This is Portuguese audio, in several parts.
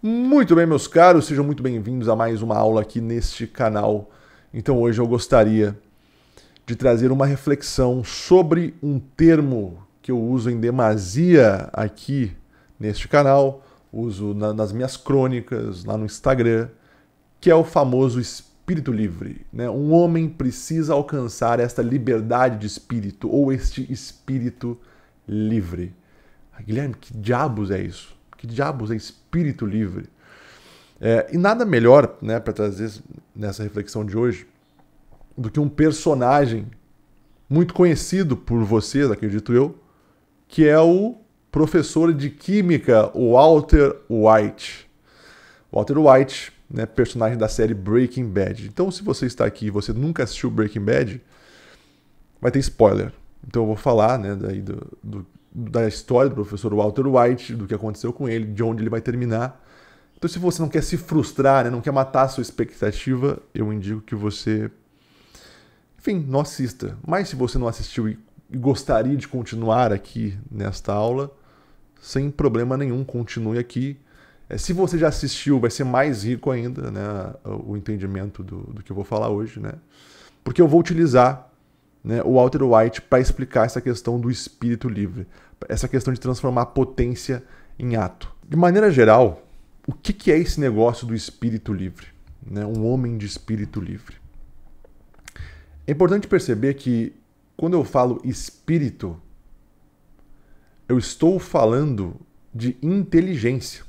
Muito bem, meus caros, sejam muito bem-vindos a mais uma aula aqui neste canal. Então hoje eu gostaria de trazer uma reflexão sobre um termo que eu uso em demasia aqui neste canal, uso nas minhas crônicas, lá no Instagram, que é o famoso espírito livre, né? Um homem precisa alcançar esta liberdade de espírito ou este espírito livre. Guilherme, que diabos é isso? Que diabos é espírito livre? E nada melhor, né, para trazer nessa reflexão de hoje do que um personagem muito conhecido por vocês, acredito eu, que é o professor de química Walter White. Walter White, né, personagem da série Breaking Bad. Então, se você está aqui e você nunca assistiu Breaking Bad, vai ter spoiler. Então eu vou falar, né, da história do professor Walter White, do que aconteceu com ele, de onde ele vai terminar. Então, se você não quer se frustrar, né, não quer matar a sua expectativa, eu indico que você, enfim, não assista. Mas se você não assistiu e gostaria de continuar aqui nesta aula, sem problema nenhum, continue aqui. Se você já assistiu, vai ser mais rico ainda, né, o entendimento do que eu vou falar hoje, né? Porque eu vou utilizar, né, o Walter White para explicar essa questão do espírito livre, essa questão de transformar potência em ato. De maneira geral, o que é esse negócio do espírito livre, né? Um homem de espírito livre. É importante perceber que quando eu falo espírito, eu estou falando de inteligência.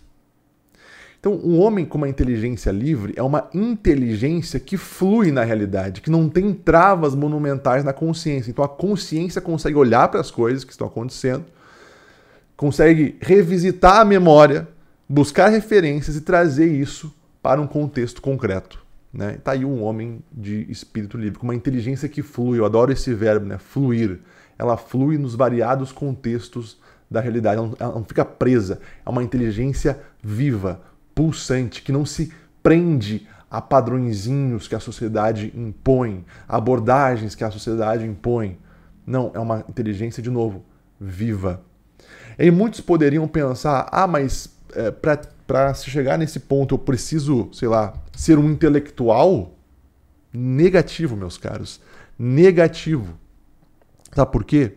Então, um homem com uma inteligência livre é uma inteligência que flui na realidade, que não tem travas monumentais na consciência. Então, a consciência consegue olhar para as coisas que estão acontecendo, consegue revisitar a memória, buscar referências e trazer isso para um contexto concreto, né? Tá aí um homem de espírito livre, com uma inteligência que flui. Eu adoro esse verbo, né? Fluir. Ela flui nos variados contextos da realidade, ela não fica presa. É uma inteligência viva, pulsante, que não se prende a padrõezinhos que a sociedade impõe, abordagens que a sociedade impõe. Não, é uma inteligência, de novo, viva. E muitos poderiam pensar, mas para se chegar nesse ponto eu preciso, sei lá, ser um intelectual? Negativo, meus caros. Negativo. Sabe por quê?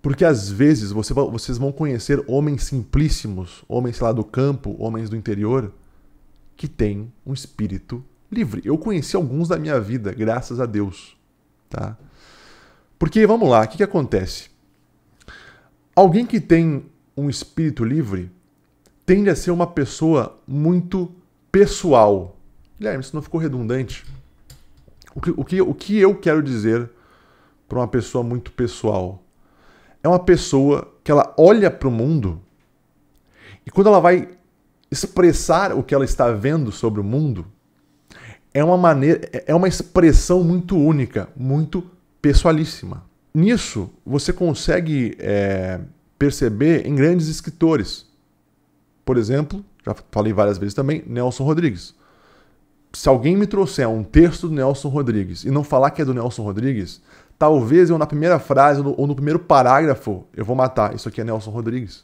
Porque às vezes vocês vão conhecer homens simplíssimos, homens, sei lá, do campo, homens do interior, que têm um espírito livre. Eu conheci alguns da minha vida, graças a Deus. Tá? Porque, vamos lá, o que acontece? Alguém que tem um espírito livre tende a ser uma pessoa muito pessoal. Guilherme, isso não ficou redundante? O que eu quero dizer para uma pessoa muito pessoal? É uma pessoa que ela olha para o mundo e quando ela vai expressar o que ela está vendo sobre o mundo, é uma expressão muito única, muito pessoalíssima. Nisso, você consegue perceber em grandes escritores. Por exemplo, já falei várias vezes também, Nelson Rodrigues. Se alguém me trouxer um texto do Nelson Rodrigues e não falar que é do Nelson Rodrigues, talvez eu na primeira frase ou no primeiro parágrafo eu vou matar. Isso aqui é Nelson Rodrigues.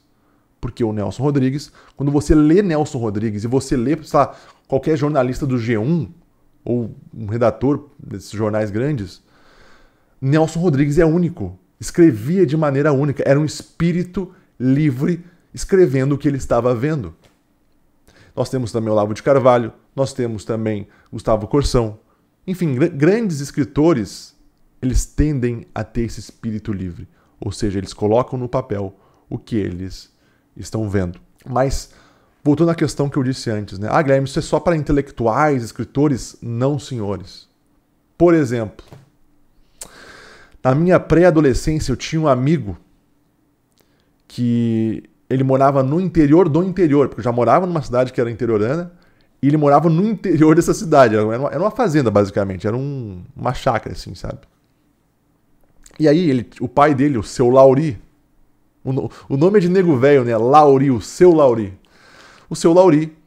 Porque o Nelson Rodrigues, quando você lê Nelson Rodrigues e você lê, sei lá, qualquer jornalista do G1 ou um redator desses jornais grandes, Nelson Rodrigues é único. Escrevia de maneira única. Era um espírito livre escrevendo o que ele estava vendo. Nós temos também Olavo de Carvalho, nós temos também Gustavo Corsão. Enfim, grandes escritores, eles tendem a ter esse espírito livre. Ou seja, eles colocam no papel o que eles estão vendo. Mas, voltando à questão que eu disse antes, né? Guilherme, isso é só para intelectuais, escritores? Não, senhores. Por exemplo, na minha pré-adolescência eu tinha um amigo que ele morava no interior do interior, porque eu já morava numa cidade que era interiorana, e ele morava no interior dessa cidade. Era uma fazenda, basicamente. Era uma chácara, assim, sabe? E aí, o pai dele, o seu Lauri, o nome é de nego velho, né? Lauri, o seu Lauri. O seu Lauri,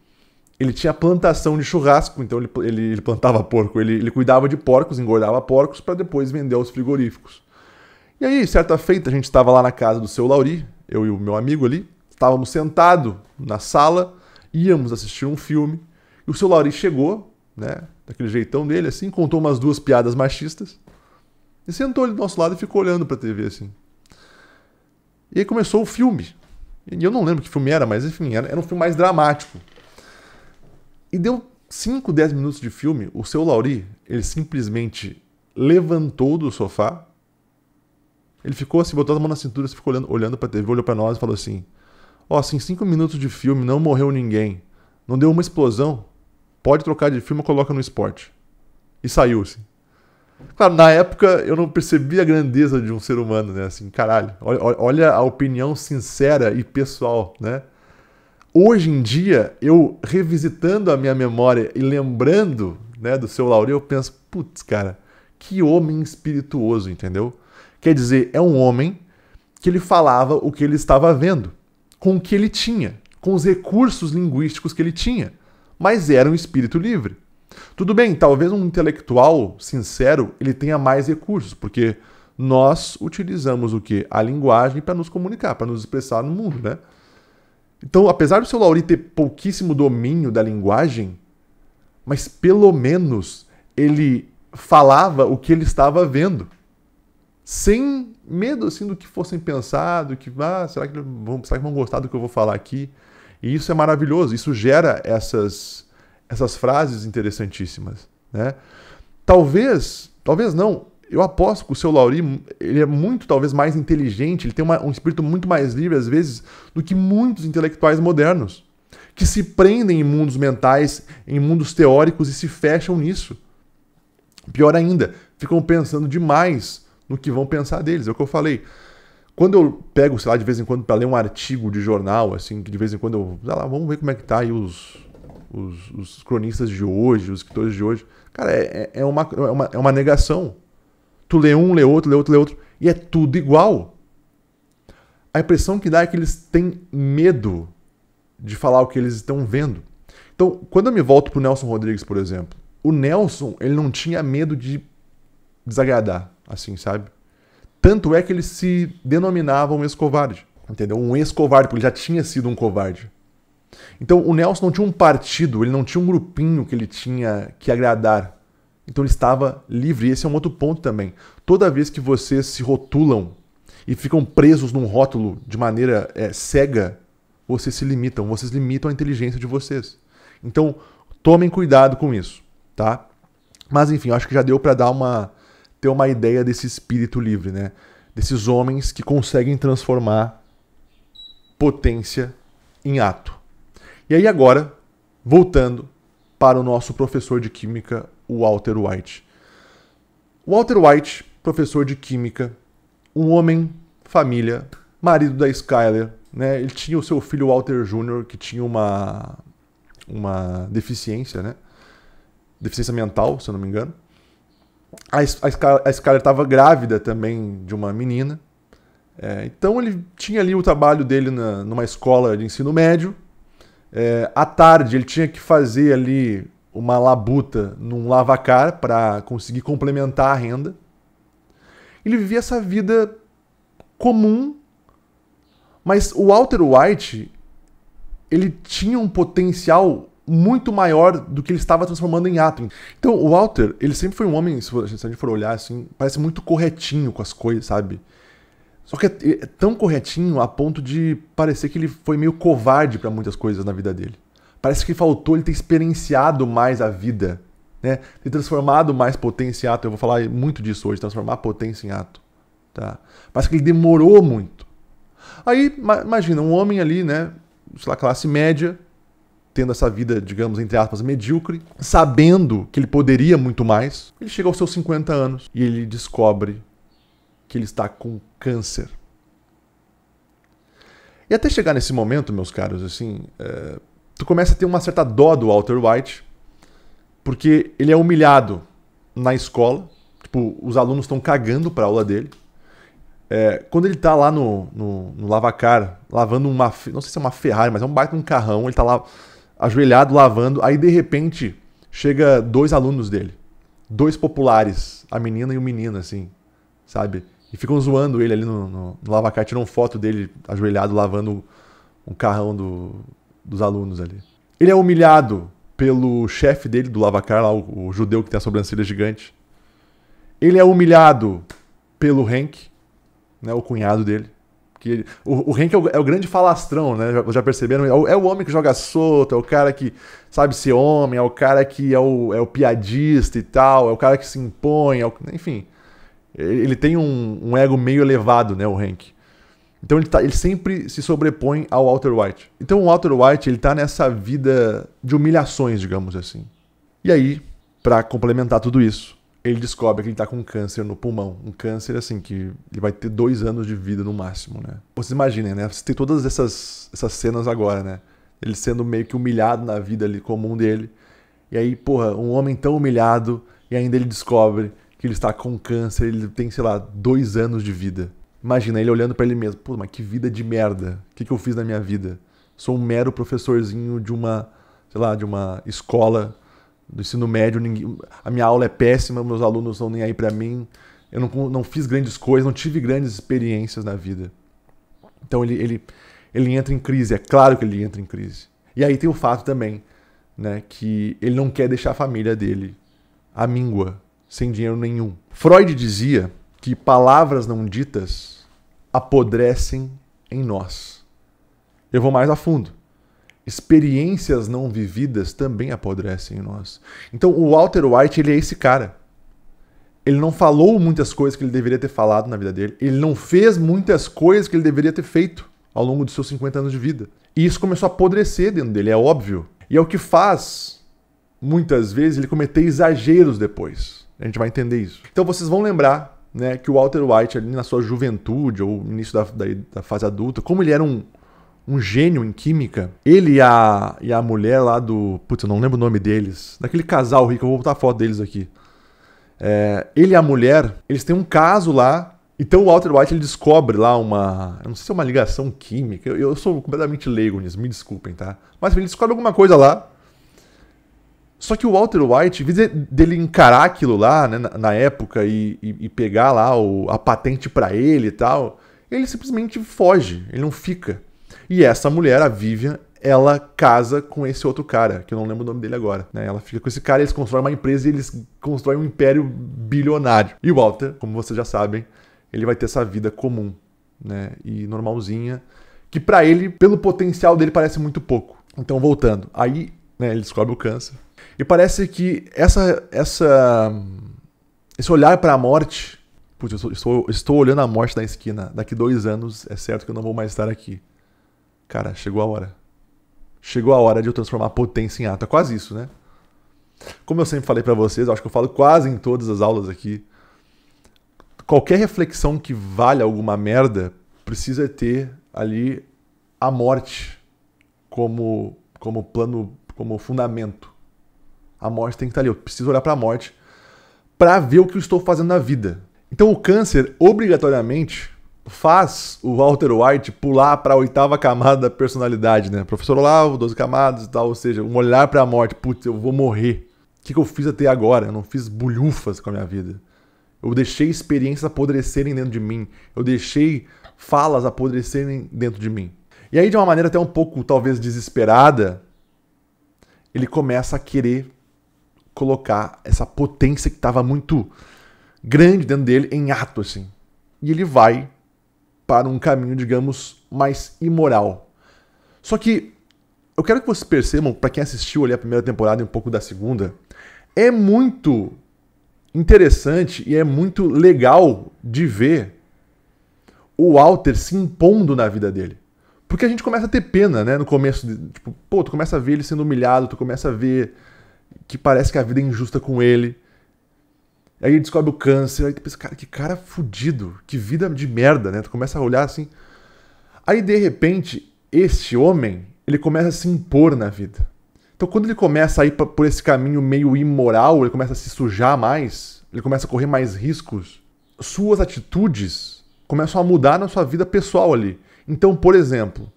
ele tinha plantação de churrasco, então ele plantava porco. Ele cuidava de porcos, engordava porcos, para depois vender aos frigoríficos. E aí, certa feita, a gente estava lá na casa do seu Lauri, eu e o meu amigo ali, estávamos sentados na sala, íamos assistir um filme, e o seu Lauri chegou, né, daquele jeitão dele, assim, contou umas 2 piadas machistas, e sentou ali do nosso lado e ficou olhando pra TV, assim. E aí começou o filme. E eu não lembro que filme era, mas enfim, era um filme mais dramático. E deu 5, 10 minutos de filme, o seu Lauri, ele simplesmente levantou do sofá, ele ficou assim, botou a mão na cintura, ficou olhando pra TV, olhou pra nós e falou assim: ó, assim, 5 minutos de filme, não morreu ninguém, não deu uma explosão, pode trocar de filme ou coloca no esporte. E saiu, assim. Claro, na época eu não percebi a grandeza de um ser humano, né? Assim, caralho, olha a opinião sincera e pessoal, né? Hoje em dia, eu revisitando a minha memória e lembrando, né, do seu Lauri, eu penso, putz, cara, que homem espirituoso, entendeu? Quer dizer, é um homem que ele falava o que ele estava vendo, com o que ele tinha, com os recursos linguísticos que ele tinha, mas era um espírito livre. Tudo bem, talvez um intelectual sincero ele tenha mais recursos, porque nós utilizamos o quê? A linguagem para nos comunicar, para nos expressar no mundo, né? Então, apesar do seu Lauri ter pouquíssimo domínio da linguagem, mas pelo menos ele falava o que ele estava vendo, sem medo assim do que fossem pensar, do que será que vão gostar do que eu vou falar aqui? E isso é maravilhoso, isso gera essas frases interessantíssimas, né? Talvez não, eu aposto que o seu Lauri, ele é muito, talvez, mais inteligente, ele tem um espírito muito mais livre, às vezes, do que muitos intelectuais modernos, que se prendem em mundos mentais, em mundos teóricos e se fecham nisso. Pior ainda, ficam pensando demais no que vão pensar deles, é o que eu falei. Quando eu pego, sei lá, de vez em quando, para ler um artigo de jornal, assim, que de vez em quando eu, sei lá, vamos ver como é que tá aí os cronistas de hoje, os escritores de hoje. Cara, é uma negação. Tu lê um, lê outro, e é tudo igual. A impressão que dá é que eles têm medo de falar o que eles estão vendo. Então, quando eu me volto pro Nelson Rodrigues, por exemplo, o Nelson, ele não tinha medo de desagradar, assim, sabe? Tanto é que ele se denominava um ex-covarde, entendeu? Um ex-covarde, porque ele já tinha sido um covarde. Então, o Nelson não tinha um partido, ele não tinha um grupinho que ele tinha que agradar. Então, ele estava livre. E esse é um outro ponto também. Toda vez que vocês se rotulam e ficam presos num rótulo de maneira cega, vocês limitam a inteligência de vocês. Então, tomem cuidado com isso, tá? Mas, enfim, eu acho que já deu para ter uma ideia desse espírito livre, né? Desses homens que conseguem transformar potência em ato. E aí agora, voltando para o nosso professor de química, o Walter White. Walter White, professor de química, um homem, família, marido da Skyler, né? Ele tinha o seu filho Walter Jr., que tinha uma deficiência, né? Deficiência mental, se eu não me engano. A Skyler estava grávida também de uma menina. Então ele tinha ali o trabalho dele numa escola de ensino médio. À tarde ele tinha que fazer ali uma labuta num lavacar para conseguir complementar a renda. Ele vivia essa vida comum, mas o Walter White, ele tinha um potencial muito maior do que ele estava transformando em ato. Então o Walter, ele sempre foi um homem, se a gente for olhar assim, parece muito corretinho com as coisas, sabe? Só que é tão corretinho a ponto de parecer que ele foi meio covarde para muitas coisas na vida dele. Parece que faltou ele ter experienciado mais a vida, né? Ter transformado mais potência em ato. Eu vou falar muito disso hoje, transformar potência em ato, tá? Parece que ele demorou muito. Aí, imagina, um homem ali, né, sei lá, classe média, tendo essa vida, digamos, entre aspas, medíocre, sabendo que ele poderia muito mais, ele chega aos seus 50 anos e ele descobre que ele está com câncer. E até chegar nesse momento, meus caros, assim, tu começa a ter uma certa dó do Walter White, porque ele é humilhado na escola, tipo, os alunos estão cagando para a aula dele. Quando ele tá lá no lavacar, lavando não sei se é uma Ferrari, mas é um baita um carrão, ele tá lá ajoelhado lavando, aí de repente chega 2 alunos dele, 2 populares, a menina e o menino, assim, sabe? E ficam zoando ele ali no lavacar, tiram foto dele ajoelhado lavando um carrão dos alunos ali. Ele é humilhado pelo chefe dele, do Lavacar, lá, o judeu que tem a sobrancelha gigante. Ele é humilhado pelo Hank, né, o cunhado dele. O Hank é o grande falastrão, né? Já perceberam? É o homem que joga solto, é o cara que sabe ser homem, é o cara que é o piadista e tal, é o cara que se impõe, enfim. Ele tem um ego meio elevado, né, o Hank. Então ele sempre se sobrepõe ao Walter White. Então o Walter White, ele tá nessa vida de humilhações, digamos assim. E aí, pra complementar tudo isso, ele descobre que ele tá com um câncer no pulmão. Um câncer, assim, que ele vai ter 2 anos de vida no máximo, né? Vocês imaginem, né? Você tem todas essas cenas agora, né? Ele sendo meio que humilhado na vida ali comum dele. E aí, porra, um homem tão humilhado e ainda ele descobre que ele está com câncer, ele tem, sei lá, 2 anos de vida. Imagina ele olhando pra ele mesmo. Pô, mas que vida de merda. O que eu fiz na minha vida? Sou um mero professorzinho de uma, sei lá, de uma escola do ensino médio. A minha aula é péssima, meus alunos não estão nem aí pra mim. Eu não fiz grandes coisas, não tive grandes experiências na vida. Então ele entra em crise. É claro que ele entra em crise. E aí tem o fato também, né, que ele não quer deixar a família dele à míngua, sem dinheiro nenhum. Freud dizia que palavras não ditas apodrecem em nós. Eu vou mais a fundo. Experiências não vividas também apodrecem em nós. Então o Walter White, ele é esse cara. Ele não falou muitas coisas que ele deveria ter falado na vida dele. Ele não fez muitas coisas que ele deveria ter feito ao longo dos seus 50 anos de vida. E isso começou a apodrecer dentro dele, é óbvio. E é o que faz, muitas vezes, ele cometer exageros depois. A gente vai entender isso. Então vocês vão lembrar, né, que o Walter White, ali na sua juventude, ou no início da fase adulta, como ele era um gênio em química, ele e a mulher lá do... Putz, eu não lembro o nome deles. Daquele casal rico, eu vou botar a foto deles aqui. Ele e a mulher, eles têm um caso lá. Então o Walter White, ele descobre lá uma... Eu não sei se é uma ligação química. Eu sou completamente leigo nisso, me desculpem, tá? Mas ele descobre alguma coisa lá. Só que o Walter White, em vez dele encarar aquilo lá, né, na época e pegar lá a patente pra ele e tal, ele simplesmente foge, ele não fica. E essa mulher, a Vivian, ela casa com esse outro cara, que eu não lembro o nome dele agora, né? Ela fica com esse cara, eles constroem uma empresa e eles constroem um império bilionário. E o Walter, como vocês já sabem, ele vai ter essa vida comum, né? E normalzinha, que pra ele, pelo potencial dele, parece muito pouco. Então, voltando. Aí, né, ele descobre o câncer. E parece que esse olhar para a morte... Putz, estou olhando a morte na esquina. Daqui 2 anos é certo que eu não vou mais estar aqui. Cara, chegou a hora. Chegou a hora de eu transformar a potência em ato. É quase isso, né? Como eu sempre falei para vocês, eu acho que eu falo quase em todas as aulas aqui. Qualquer reflexão que valha alguma merda precisa ter ali a morte como plano, como fundamento. A morte tem que estar ali. Eu preciso olhar para a morte para ver o que eu estou fazendo na vida. Então o câncer, obrigatoriamente, faz o Walter White pular para a 8ª camada da personalidade, né? Professor Olavo, 12 camadas e tal. Ou seja, um olhar para a morte. Putz, eu vou morrer. O que eu fiz até agora? Eu não fiz bulhufas com a minha vida. Eu deixei experiências apodrecerem dentro de mim. Eu deixei falas apodrecerem dentro de mim. E aí, de uma maneira até um pouco, talvez, desesperada, ele começa a querer colocar essa potência que estava muito grande dentro dele em ato, assim. E ele vai para um caminho, digamos, mais imoral. Só que eu quero que vocês percebam, para quem assistiu ali a primeira temporada e um pouco da segunda, é muito interessante e é muito legal de ver o Walter se impondo na vida dele. Porque a gente começa a ter pena, né, no começo. Tipo, pô, tu começa a ver ele sendo humilhado, tu começa a ver que parece que a vida é injusta com ele. Aí ele descobre o câncer, aí tu pensa, cara, que cara fudido, que vida de merda, né? Tu começa a olhar assim. Aí, de repente, este homem, ele começa a se impor na vida. Então, quando ele começa a ir por esse caminho meio imoral, ele começa a se sujar mais, ele começa a correr mais riscos, suas atitudes começam a mudar na sua vida pessoal ali. Então, por exemplo,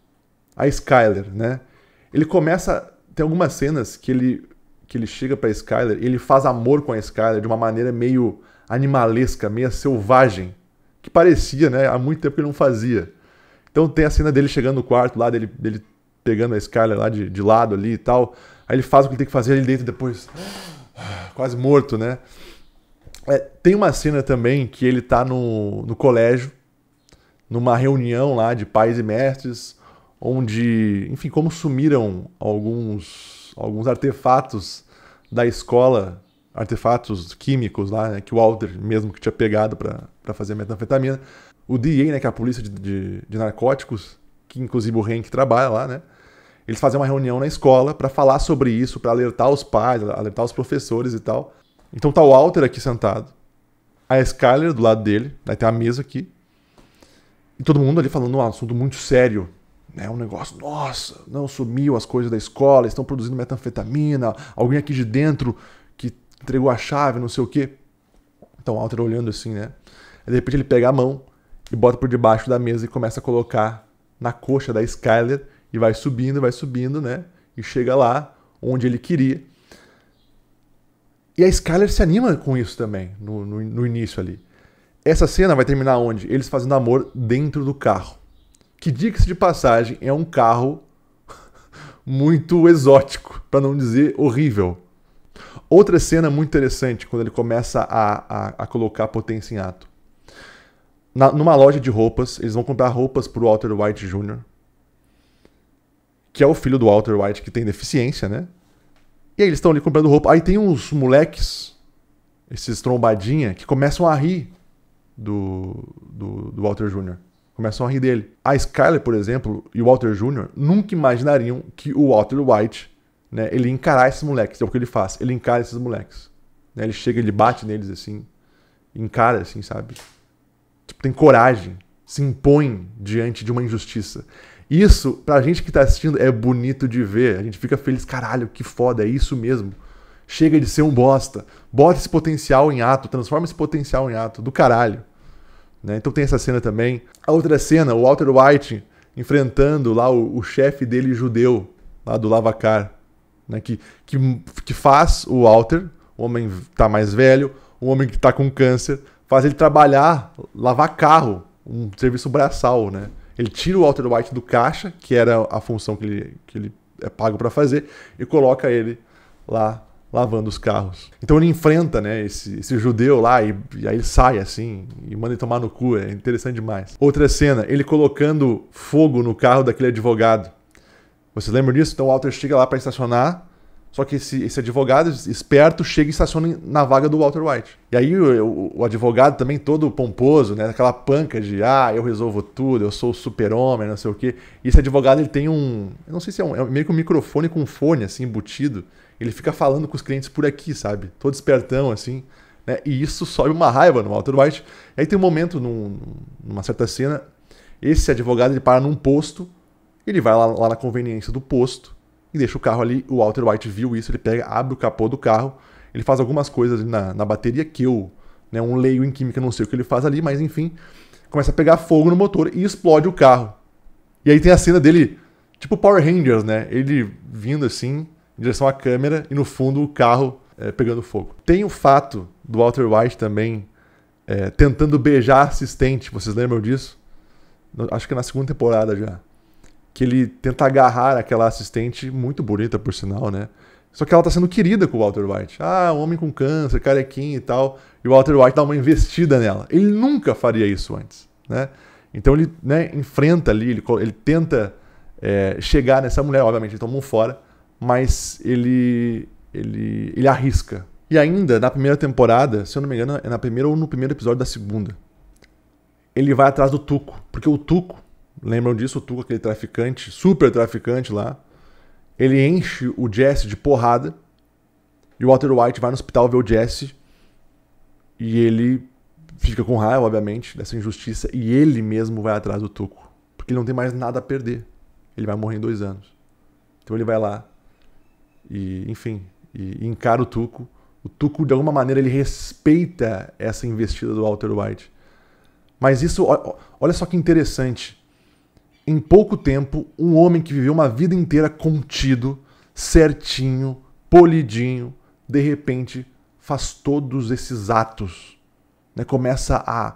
a Skyler, né? Ele começa... Tem algumas cenas que ele chega pra Skyler e ele faz amor com a Skyler de uma maneira meio animalesca, meio selvagem, que parecia, né? Há muito tempo que ele não fazia. Então tem a cena dele chegando no quarto lá, dele pegando a Skyler lá de lado ali e tal. Aí ele faz o que ele tem que fazer ali dentro depois, quase morto, né? Tem uma cena também que ele tá no colégio, numa reunião lá de pais e mestres, onde, enfim, como sumiram alguns artefatos da escola, artefatos químicos lá, né, que o Walter mesmo que tinha pegado para fazer metanfetamina. O DEA, né, que é a polícia de narcóticos, que inclusive o Hank trabalha lá, né? Eles fazem uma reunião na escola para falar sobre isso, para alertar os pais, alertar os professores e tal. Então tá o Walter aqui sentado, a Skyler do lado dele, aí tem a mesa aqui, e todo mundo ali falando um assunto muito sério, né? Um negócio, nossa, não, sumiu as coisas da escola, estão produzindo metanfetamina, alguém aqui de dentro que entregou a chave, não sei o quê. Então o Walter olhando assim, né? Aí de repente ele pega a mão e bota por debaixo da mesa e começa a colocar na coxa da Skyler e vai subindo, né? E chega lá onde ele queria. E a Skyler se anima com isso também, no início ali. Essa cena vai terminar onde? Eles fazendo amor dentro do carro. Que, diga-se de passagem, é um carro muito exótico, para não dizer horrível. Outra cena muito interessante, quando ele começa a colocar a potência em ato. Numa loja de roupas, eles vão comprar roupas pro Walter White Jr., que é o filho do Walter White que tem deficiência, né? E aí eles estão ali comprando roupa. Aí tem uns moleques, esses trombadinha, que começam a rir do Walter Jr. Começam a rir dele. A Skyler, por exemplo, e o Walter Jr. nunca imaginariam que o Walter White, né, ele ia encarar esses moleques. É o que ele faz. Ele encara esses moleques. Né, ele chega, ele bate neles assim. Encara assim, sabe? Tipo, tem coragem. Se impõe diante de uma injustiça. Isso, pra gente que tá assistindo, é bonito de ver. A gente fica feliz. Caralho, que foda. É isso mesmo. Chega de ser um bosta. Bota esse potencial em ato. Transforma esse potencial em ato. Do caralho. Né? Então tem essa cena também. A outra cena, o Walter White enfrentando lá o chefe dele judeu, lá do Lavacar, né? que faz o Walter, o homem tá mais velho, o homem que tá com câncer, faz ele trabalhar, lavar carro, um serviço braçal, né? Ele tira o Walter White do caixa, que era a função que ele é pago para fazer, e coloca ele lá lavando os carros. Então ele enfrenta, né, esse judeu lá e aí ele sai assim e manda ele tomar no cu. É interessante demais. Outra cena, ele colocando fogo no carro daquele advogado. Vocês lembram disso? Então o Walter chega lá para estacionar, só que esse advogado esperto chega e estaciona na vaga do Walter White. E aí o advogado também todo pomposo, né, aquela panca de eu resolvo tudo, eu sou o super-homem, não sei o quê. E esse advogado ele tem eu não sei se é meio que um microfone com fone assim embutido. Ele fica falando com os clientes por aqui, sabe? Todo espertão, assim. Né? E isso sobe uma raiva no Walter White. E aí tem um momento, numa certa cena, esse advogado ele para num posto, ele vai lá na conveniência do posto e deixa o carro ali. O Walter White viu isso, ele pega, abre o capô do carro, ele faz algumas coisas ali na bateria que né, um leigo em química, não sei o que ele faz ali, mas enfim, começa a pegar fogo no motor e explode o carro. E aí tem a cena dele, tipo Power Rangers, né? Ele vindo assim, em direção à câmera, e no fundo o carro pegando fogo. Tem o fato do Walter White também tentando beijar a assistente, vocês lembram disso? Acho que é na segunda temporada já. Que ele tenta agarrar aquela assistente, muito bonita por sinal, né? Só que ela tá sendo querida com o Walter White. Um homem com câncer, carequinho e tal. E o Walter White dá uma investida nela. Ele nunca faria isso antes, né? Então ele, né, enfrenta ali, ele tenta chegar nessa mulher, obviamente ele toma um fora, mas ele arrisca. E ainda, na primeira temporada, se eu não me engano, é na primeira ou no primeiro episódio da segunda, ele vai atrás do Tuco. Porque o Tuco, lembram disso? O Tuco, aquele traficante, super traficante lá, ele enche o Jesse de porrada, e o Walter White vai no hospital ver o Jesse, e ele fica com raiva, obviamente, dessa injustiça, e ele mesmo vai atrás do Tuco. Porque ele não tem mais nada a perder. Ele vai morrer em 2 anos. Então ele vai lá, e, enfim, e encara o Tuco. O Tuco, de alguma maneira, ele respeita essa investida do Walter White. Mas isso, olha só que interessante. Em pouco tempo, um homem que viveu uma vida inteira contido, certinho, polidinho, de repente faz todos esses atos. Né? Começa a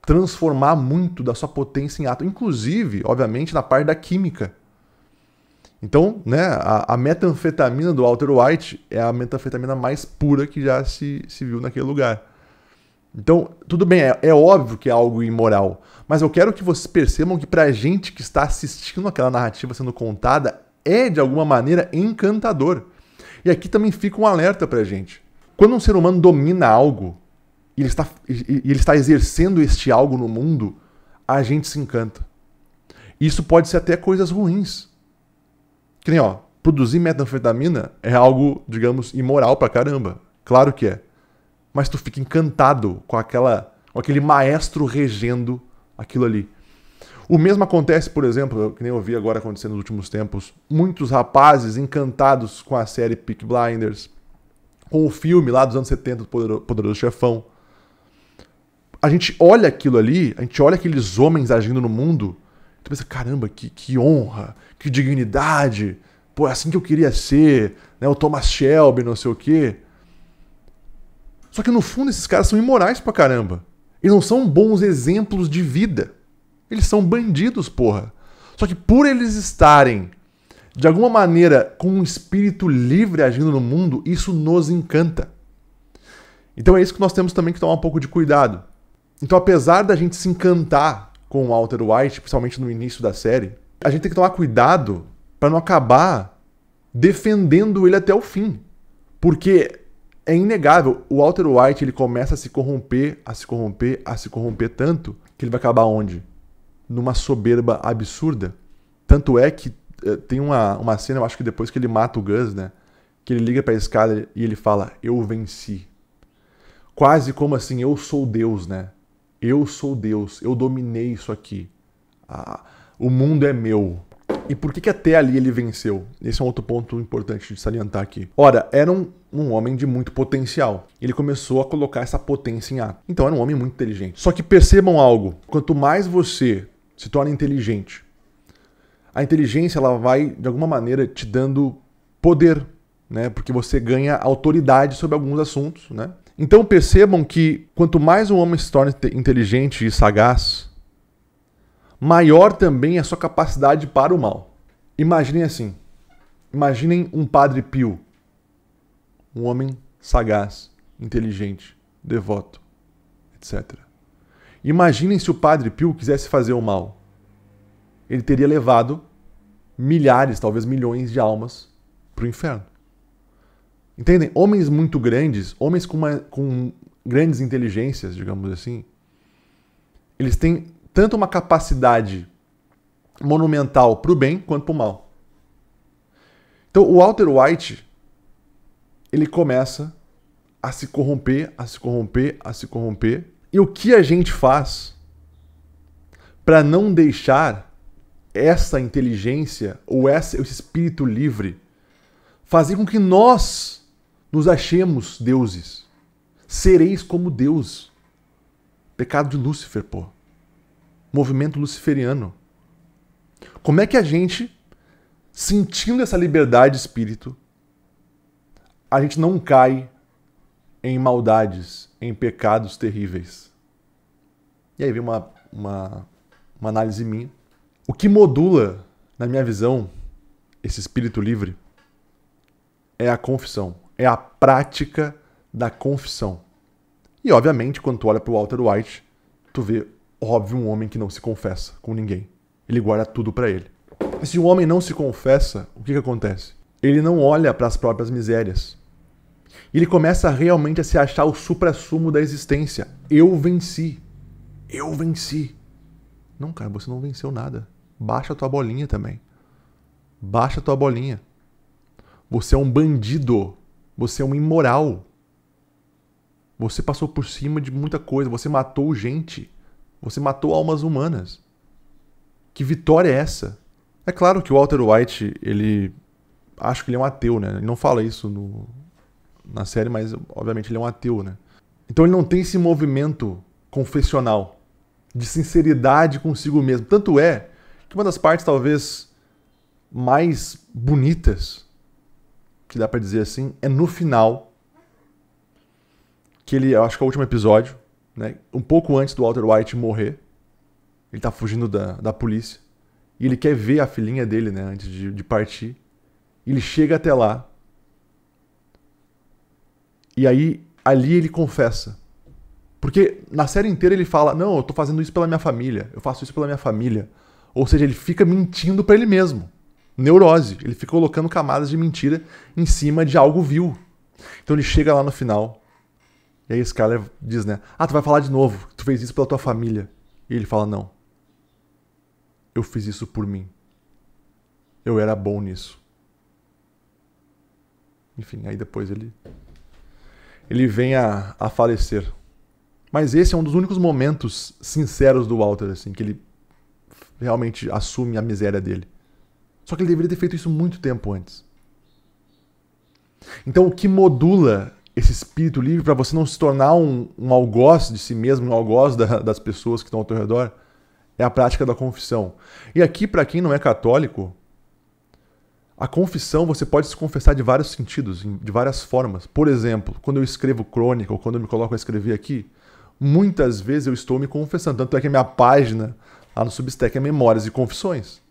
transformar muito da sua potência em átomo, inclusive, obviamente, na parte da química. Então, né, a metanfetamina do Walter White é a metanfetamina mais pura que já se viu naquele lugar. Então, tudo bem, é óbvio que é algo imoral, mas eu quero que vocês percebam que pra gente que está assistindo aquela narrativa sendo contada, é de alguma maneira encantador. E aqui também fica um alerta pra gente. Quando um ser humano domina algo, e ele está exercendo este algo no mundo, a gente se encanta. Isso pode ser até coisas ruins. Que nem, produzir metanfetamina é algo, digamos, imoral pra caramba. Claro que é. Mas tu fica encantado com aquele maestro regendo aquilo ali. O mesmo acontece, por exemplo, que nem eu vi agora acontecendo nos últimos tempos, muitos rapazes encantados com a série Peaky Blinders, com o filme lá dos anos 70 do Poderoso Chefão. A gente olha aquilo ali, a gente olha aqueles homens agindo no mundo, tu pensa, caramba, que honra, que dignidade, pô, é assim que eu queria ser, né? O Thomas Shelby, não sei o quê. Só que no fundo esses caras são imorais pra caramba. Eles não são bons exemplos de vida. Eles são bandidos, porra. Só que por eles estarem, de alguma maneira, com um espírito livre agindo no mundo, isso nos encanta. Então é isso que nós temos também que tomar um pouco de cuidado. Então, apesar da gente se encantar com o Walter White, principalmente no início da série, a gente tem que tomar cuidado para não acabar defendendo ele até o fim. Porque é inegável, o Walter White ele começa a se corromper, a se corromper, a se corromper tanto, que ele vai acabar onde? Numa soberba absurda. Tanto é que tem uma cena, eu acho que depois que ele mata o Gus, né? Que ele liga pra escada e ele fala, eu venci. Quase como assim, eu sou Deus, né? Eu sou Deus, eu dominei isso aqui. O mundo é meu. E por que até ali ele venceu? Esse é um outro ponto importante de salientar aqui. Ora, era um homem de muito potencial. Ele começou a colocar essa potência em ato. Então era um homem muito inteligente. Só que percebam algo. Quanto mais você se torna inteligente, a inteligência ela vai, de alguma maneira, te dando poder, né? Porque você ganha autoridade sobre alguns assuntos, né? Então percebam que quanto mais um homem se torna inteligente e sagaz, maior também é a sua capacidade para o mal. Imaginem assim. Imaginem um Padre Pio. Um homem sagaz, inteligente, devoto, etc. Imaginem se o Padre Pio quisesse fazer o mal. Ele teria levado milhares, talvez milhões de almas para o inferno. Entendem? Homens muito grandes, homens com grandes inteligências, digamos assim, eles têm tanto uma capacidade monumental para o bem quanto para o mal. Então o Walter White, ele começa a se corromper, a se corromper, a se corromper. E o que a gente faz para não deixar essa inteligência ou esse espírito livre fazer com que nós nos achemos deuses? Sereis como Deus. Pecado de Lúcifer, pô. Movimento luciferiano. Como é que a gente, sentindo essa liberdade de espírito, a gente não cai em maldades, em pecados terríveis? E aí vem uma análise minha. O que modula, na minha visão, esse espírito livre é a confissão. É a prática da confissão. E, obviamente, quando tu olha para o Walter White, tu vê, óbvio, um homem que não se confessa com ninguém. Ele guarda tudo para ele. E se um homem não se confessa, o que acontece? Ele não olha para as próprias misérias. Ele começa realmente a se achar o suprassumo da existência. Eu venci. Eu venci. Não, cara, você não venceu nada. Baixa a tua bolinha também. Baixa a tua bolinha. Você é um bandido. Você é um imoral. Você passou por cima de muita coisa. Você matou gente. Você matou almas humanas. Que vitória é essa? É claro que o Walter White, acho que ele é um ateu, né? Ele não fala isso na série, mas obviamente ele é um ateu, né? Então ele não tem esse movimento confessional de sinceridade consigo mesmo. Tanto é que uma das partes talvez mais bonitas, que dá pra dizer assim, é no final, que eu acho que é o último episódio, né? Um pouco antes do Walter White morrer. Ele tá fugindo da polícia. E ele quer ver a filhinha dele, né? Antes de partir. Ele chega até lá. E aí, ali ele confessa. Porque na série inteira ele fala, não, eu tô fazendo isso pela minha família. Eu faço isso pela minha família. Ou seja, ele fica mentindo pra ele mesmo. Neurose. Ele fica colocando camadas de mentira em cima de algo vil. Então ele chega lá no final. E aí Skyler diz, né? Ah, tu vai falar de novo. Tu fez isso pela tua família. E ele fala, não. Eu fiz isso por mim. Eu era bom nisso. Enfim, aí depois ele vem a falecer. Mas esse é um dos únicos momentos sinceros do Walter, assim, que ele realmente assume a miséria dele. Só que ele deveria ter feito isso muito tempo antes. Então o que modula esse espírito livre para você não se tornar um algoz de si mesmo, um algoz das pessoas que estão ao teu redor, é a prática da confissão. E aqui, para quem não é católico, a confissão você pode se confessar de vários sentidos, de várias formas. Por exemplo, quando eu escrevo crônica ou quando eu me coloco a escrever aqui, muitas vezes eu estou me confessando. Tanto é que a minha página lá no Substack é Memórias e Confissões.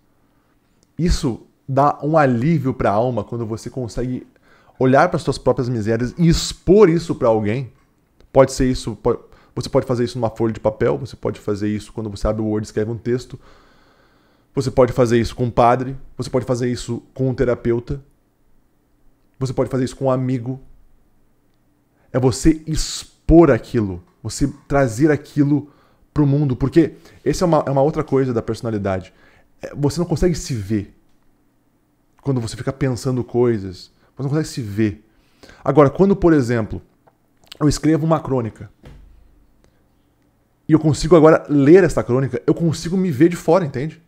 Isso dá um alívio para a alma quando você consegue olhar para as suas próprias misérias e expor isso para alguém. Pode ser isso, você pode fazer isso numa folha de papel, você pode fazer isso quando você abre o Word e escreve um texto. Você pode fazer isso com um padre, você pode fazer isso com um terapeuta, você pode fazer isso com um amigo. É você expor aquilo, você trazer aquilo para o mundo, porque essa é uma outra coisa da personalidade. Você não consegue se ver quando você fica pensando coisas, você não consegue se ver. Agora, quando, por exemplo, eu escrevo uma crônica e eu consigo agora ler essa crônica, eu consigo me ver de fora, entende?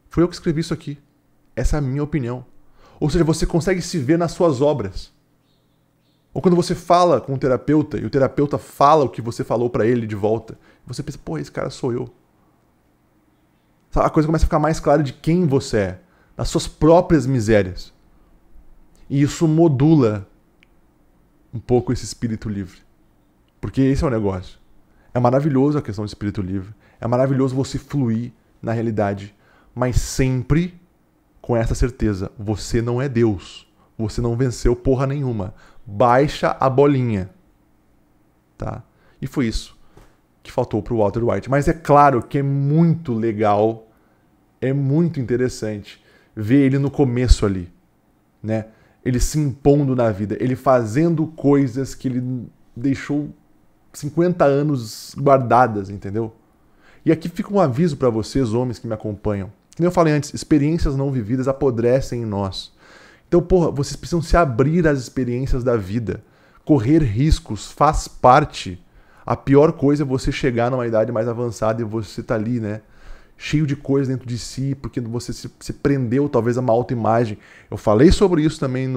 Foi eu que escrevi isso aqui. Essa é a minha opinião. Ou seja, você consegue se ver nas suas obras. Ou quando você fala com um terapeuta e o terapeuta fala o que você falou pra ele de volta, você pensa, pô, esse cara sou eu. A coisa começa a ficar mais clara de quem você é, das suas próprias misérias. E isso modula um pouco esse espírito livre. Porque esse é o negócio. É maravilhoso a questão do espírito livre. É maravilhoso você fluir na realidade. Mas sempre com essa certeza, você não é Deus. Você não venceu porra nenhuma. Baixa a bolinha. Tá? E foi isso que faltou pro Walter White. Mas é claro que é muito legal, é muito interessante ver ele no começo ali, né? Ele se impondo na vida, ele fazendo coisas que ele deixou 50 anos guardadas, entendeu? E aqui fica um aviso para vocês, homens que me acompanham. Como eu falei antes, experiências não vividas apodrecem em nós. Então, porra, vocês precisam se abrir às experiências da vida. Correr riscos faz parte. A pior coisa é você chegar numa idade mais avançada e você tá ali, né? Cheio de coisas dentro de si, porque você se prendeu talvez a uma autoimagem. Eu falei sobre isso também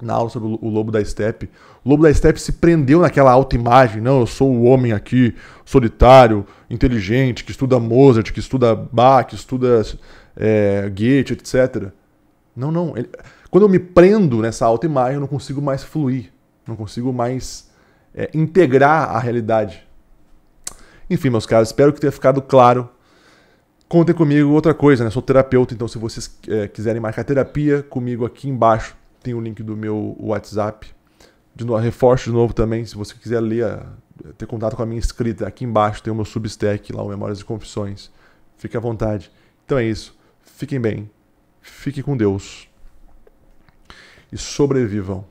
na aula sobre o Lobo da Steppe. O Lobo da Steppe se prendeu naquela autoimagem. Não, eu sou o homem aqui, solitário, inteligente, que estuda Mozart, que estuda Bach, que estuda Goethe, etc. Não. Quando eu me prendo nessa autoimagem, eu não consigo mais fluir. Não consigo mais integrar a realidade. Enfim, meus caros, espero que tenha ficado claro. Contem comigo outra coisa, né? Sou terapeuta, então se vocês quiserem marcar terapia comigo aqui embaixo, tem o link do meu WhatsApp. De novo, reforço de novo também, se você quiser ler, ter contato com a minha escrita, aqui embaixo tem o meu Substack, lá o Memórias e Confissões. Fique à vontade. Então é isso. Fiquem bem. Fiquem com Deus. E sobrevivam.